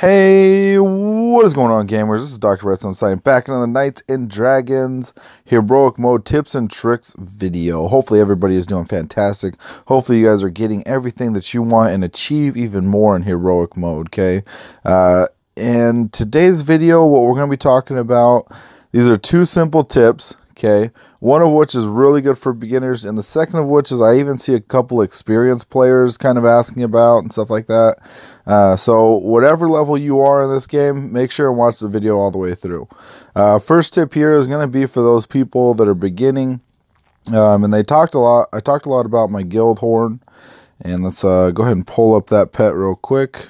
Hey, what is going on, gamers? This is Doctor Redstone signing back on the Knights and Dragons Heroic Mode Tips and Tricks video. Hopefully everybody is doing fantastic. Hopefully you guys are getting everything that you want and achieve even more in Heroic Mode, okay? In today's video, what we're going to be talking about, these are two simple tips, okay? One of which is really good for beginners, and the second of which is I even see a couple experienced players kind of asking about and stuff like that. So whatever level you are in this game, make sure and watch the video all the way through. First tip here is going to be for those people that are beginning, and I talked a lot about my guild horn, and let's go ahead and pull up that pet real quick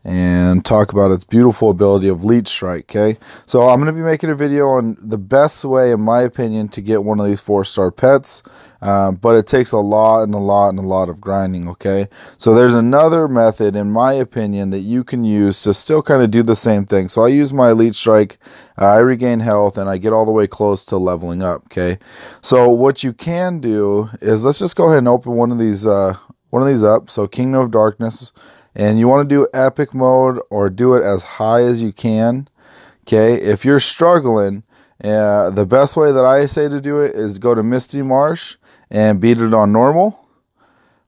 and talk about its beautiful ability of Leech Strike, okay? So I'm going to be making a video on the best way, in my opinion, to get one of these 4-star pets, but it takes a lot of grinding, okay? So there's another method, in my opinion, that you can use to still kind of do the same thing. So I use my Leech Strike, I regain health, and I get all the way close to leveling up, okay? So what you can do is, let's just go ahead and open one of these up. So Kingdom of Darkness. And you want to do epic mode or do it as high as you can, okay? If you're struggling, the best way that I say to do it is go to Misty Marsh and beat it on normal,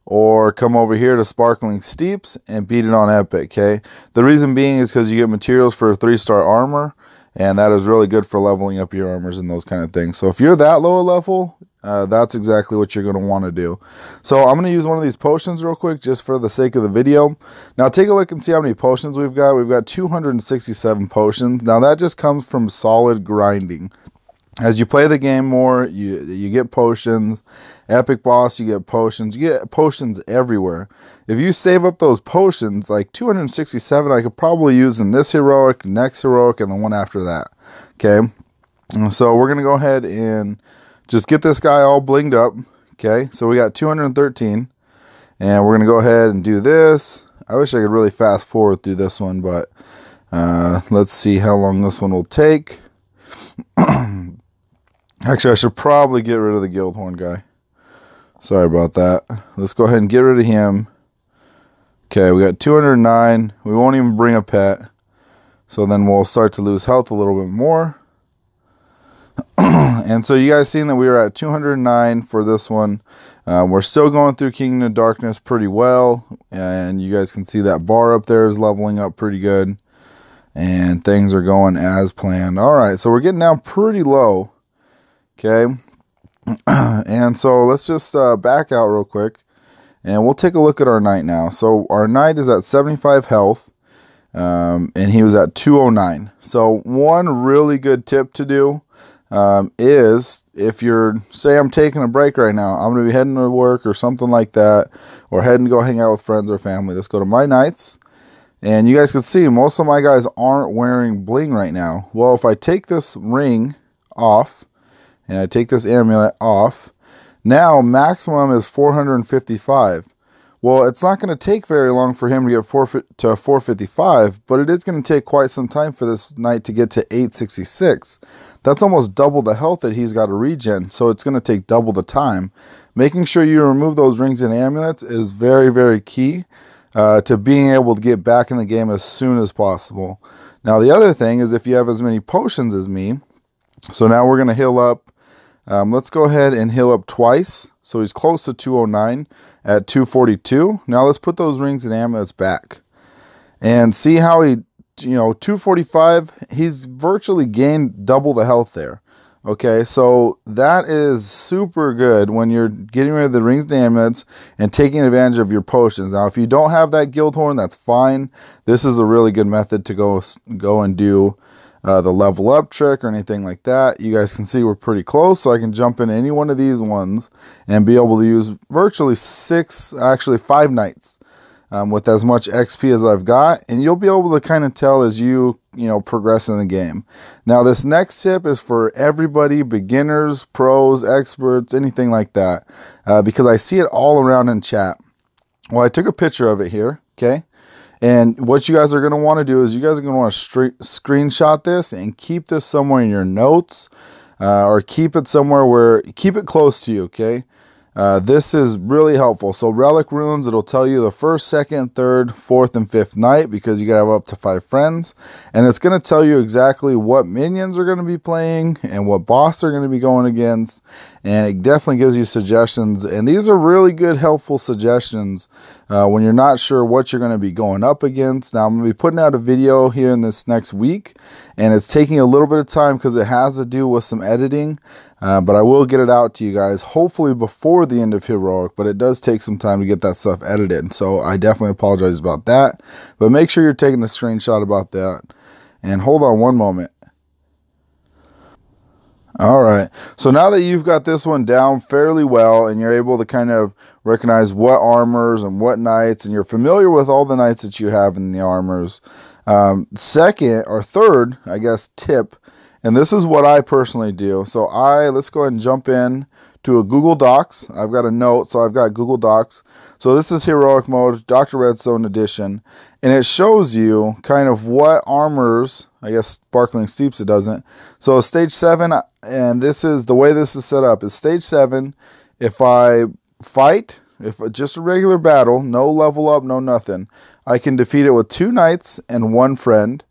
or come over here to Sparkling Steeps and beat it on epic, okay? The reason being is because you get materials for 3-star armor, and that is really good for leveling up your armors and those kind of things. So if you're that low a level, that's exactly what you're going to want to do. So I'm going to use one of these potions real quick just for the sake of the video. Now take a look and see how many potions we've got. We've got 267 potions. Now that just comes from solid grinding. As you play the game more, you get potions. Epic boss, you get potions. You get potions everywhere. If you save up those potions, like 267, I could probably use in this heroic, next heroic, and the one after that. Okay, so we're going to go ahead and just get this guy all blinged up, okay? So we got 213, and we're going to go ahead and do this. I wish I could really fast forward through this one, but let's see how long this one will take. Actually, I should probably get rid of the guild horn guy. Sorry about that. Let's go ahead and get rid of him. Okay, we got 209. We won't even bring a pet. So then we'll start to lose health a little bit more. And so you guys seen that we were at 209 for this one. We're still going through Kingdom of Darkness pretty well. And you guys can see that bar up there is leveling up pretty good. And things are going as planned. Alright, so we're getting down pretty low. Okay. And so let's just back out real quick. And we'll take a look at our knight now. So our knight is at 75 health. And he was at 209. So one really good tip to do is if you're, say I'm taking a break right now, I'm going to be heading to work or something like that, or heading to go hang out with friends or family. Let's go to my knights, and you guys can see most of my guys aren't wearing bling right now. Well, if I take this ring off and I take this amulet off, now maximum is 455. Well, it's not going to take very long for him to get to 455, but it is going to take quite some time for this knight to get to 866. That's almost double the health that he's got to regen, so it's going to take double the time. Making sure you remove those rings and amulets is very, very key to being able to get back in the game as soon as possible. Now, the other thing is if you have as many potions as me, so now we're going to heal up. Let's go ahead and heal up twice. So he's close to 209 at 242. Now let's put those rings and amulets back. And see how he, 245, he's virtually gained double the health there. Okay, so that is super good when you're getting rid of the rings and amulets and taking advantage of your potions. Now, if you don't have that guild horn, that's fine. This is a really good method to go and do the level up trick or anything like that. You guys can see we're pretty close, so I can jump in any one of these ones and be able to use virtually 5 knights with as much XP as I've got, and you'll be able to kind of tell as you progress in the game. Now this next tip is for everybody, beginners, pros, experts, anything like that, because I see it all around in chat. Well, I took a picture of it here, okay? And what you guys are going to want to do is you guys are going to want to screenshot this and keep this somewhere in your notes, or keep it somewhere keep it close to you, okay? This is really helpful. So relic runes, it'll tell you the first, second, third, fourth, and fifth night, because you gotta have up to 5 friends. And it's gonna tell you exactly what minions are gonna be playing and what boss they're gonna be going against. And it definitely gives you suggestions. And these are really good, helpful suggestions when you're not sure what you're gonna be going up against. Now, I'm gonna be putting out a video here in this next week, and it's taking a little bit of time because it has to do with some editing. But I will get it out to you guys, hopefully before the end of Heroic, but it does take some time to get that stuff edited. So I definitely apologize about that. But make sure you're taking a screenshot about that. And hold on one moment. All right. So now that you've got this one down fairly well, and you're able to kind of recognize what armors and what knights, and you're familiar with all the knights that you have in the armors, second or third, I guess, tip. And this is what I personally do. So let's go ahead and jump in to a Google Docs. I've got a note, so I've got Google Docs. So this is Heroic Mode, Doctor Redstone Edition. And it shows you kind of what armors, I guess Sparkling Steeps it doesn't. So stage 7, and this is the way this is set up, is stage 7. If I fight, if just a regular battle, no level up, no nothing, I can defeat it with 2 knights and 1 friend.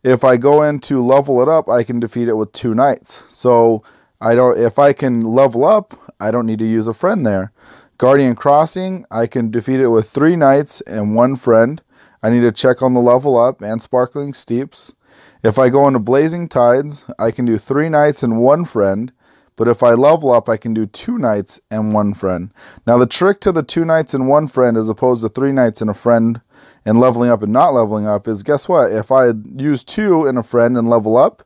If I go in to level it up, I can defeat it with 2 knights. So if I can level up, I don't need to use a friend there. Guardian Crossing, I can defeat it with 3 knights and 1 friend. I need to check on the level up and Sparkling Steeps. If I go into Blazing Tides, I can do 3 knights and 1 friend. But if I level up, I can do 2 knights and 1 friend. Now the trick to the 2 knights and 1 friend, as opposed to 3 knights and a friend and leveling up and not leveling up, is, guess what? If I use 2 and a friend and level up,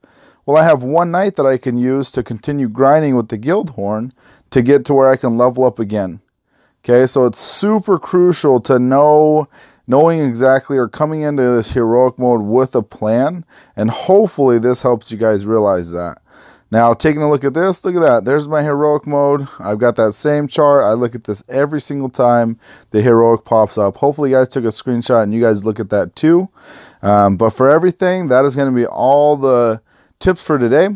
well, I have 1 knight that I can use to continue grinding with the guild horn to get to where I can level up again. Okay, so it's super crucial to knowing exactly, or coming into this Heroic Mode with a plan, and hopefully this helps you guys realize that. Now, taking a look at this, look at that. There's my Heroic Mode. I've got that same chart. I look at this every single time the Heroic pops up. Hopefully you guys took a screenshot and you guys look at that too. But for everything, that is going to be all the tips for today.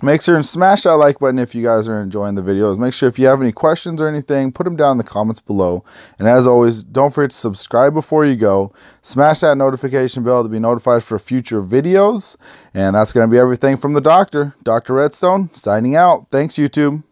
Make sure and smash that like button if you guys are enjoying the videos. Make sure if you have any questions or anything, put them down in the comments below. And as always, don't forget to subscribe before you go. Smash that notification bell to be notified for future videos. And that's going to be everything from the Doctor. Dr. Redstone, signing out. Thanks, YouTube.